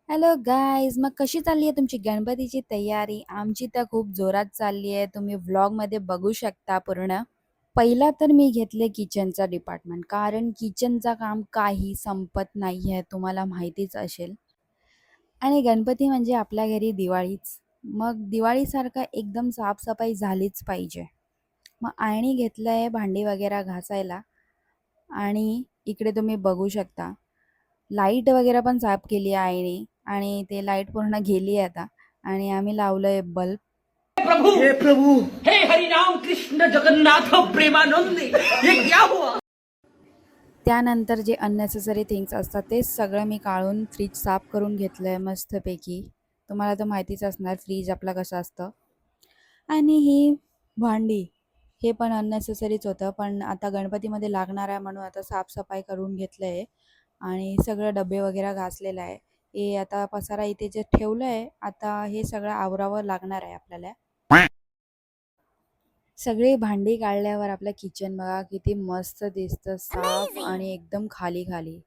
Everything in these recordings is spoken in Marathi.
हॅलो गाईज, मग कशी चालली आहे तुमची गणपतीची तयारी? आमची तर खूप जोरात चालली आहे. तुम्ही व्लॉगमध्ये बघू शकता पूर्ण. पहिला तर मी घेतले किचनचा डिपार्टमेंट, कारण किचनचं काम काही संपत नाही आहे, तुम्हाला माहितीच असेल. आणि गणपती म्हणजे आपल्या घरी दिवाळीच. मग दिवाळीसारखं एकदम साफसफाई झालीच पाहिजे. मग आळणी घेतलं आहे भांडी वगैरे घासायला. आणि इकडे तुम्ही बघू शकता लाईट वगैरे पण साफ केली आहे आईने. आणि ते लाईट पूर्ण गेली आहे आता. आणि आम्ही लावलंय बल्ब. प्रभु हे प्रभु हे हरिनाम कृष्ण जगन्नाथ प्रेमानंद ये क्या हुआ। त्यानंतर जे अननेसेसरी थिंग्स असतात ते सगळं मी काढून फ्रीज साफ करून घेतलंय मस्तपैकी. तुम्हाला तर माहितीच असणार फ्रीज आपला कसं असतं. आणि ही भांडी, हे पण अननेसेसरीच होतं, पण आता गणपतीमध्ये लागणार आहे म्हणून आता साफसफाई करून घेतलं आहे. आणि सगळं डबे वगैरे घासलेलं आहे. हे आता पसारा इथे जे ठेवलं आहे, आता हे सगळं आवरावं लागणार आहे आपल्याला. सगळी भांडी काढल्यावर आपलं किचन बघा किती मस्त दिसतं, साफ आणि एकदम खाली खाली.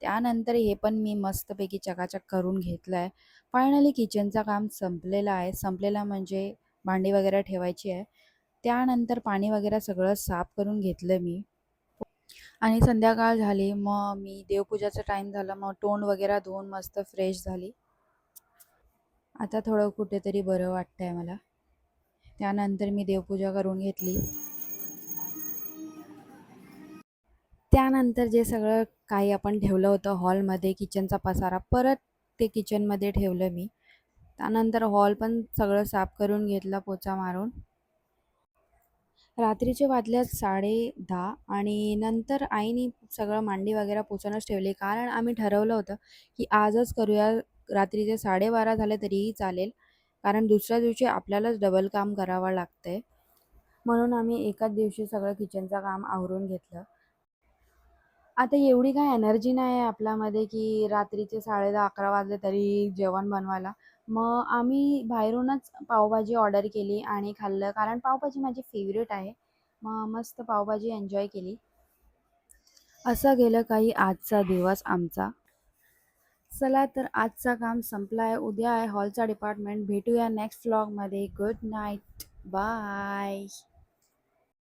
त्यानंतर हे पण मी मस्तपैकी चकाचक करून घेतलं आहे. फायनली किचनचं काम संपलेलं आहे. संपलेलं म्हणजे भांडी वगैरे ठेवायची आहे. त्यानंतर पाणी वगैरे सगळं साफ करून घेतलं मी. आणि संध्याकाळ झाली, मग मी देवपूजाचा टाईम झाला, मग तोंड वगैरे धुवून मस्त फ्रेश झाली. आता थोडं कुठेतरी बरं वाटतंय मला. त्यानंतर मी देवपूजा करून घेतली. त्यानंतर जे सगळं काही आपण ठेवलं होतं हॉलमध्ये किचनचा पसारा, परत ते किचनमध्ये ठेवलं मी. त्यानंतर हॉल पण सगळं साफ करून घेतला पोचा मारून. रात्रीचे वाजल्यात 10:30 आणि नंतर आईने सगळं मांडी वगैरे पुसूनच ठेवली, कारण आम्ही ठरवलं होतं की आजच करूया. रात्रीचे 12:30 झाले तरीही चालेल, कारण दुसऱ्या दिवशी आपल्यालाच डबल काम करावं लागतंय. म्हणून आम्ही एकाच दिवशी सगळं किचनचं काम आवरून घेतलं. आता एवढी काय एनर्जी नाही आहे आपल्यामध्ये की रात्रीचे 10:30-11 वाजले तरी जेवण बनवायला. मग आम्ही बाहेरूनच पावभाजी ऑर्डर केली आणि खाल्लं, कारण पावभाजी माझी फेवरेट आहे. मग मस्त पावभाजी एन्जॉय केली. असं गेलं काही आजचा दिवस आमचा. चला तर आजचा काम संपला आहे. उद्या आहे हॉलचा डिपार्टमेंट. भेटूया नेक्स्ट व्लॉगमध्ये. Good night. बाय.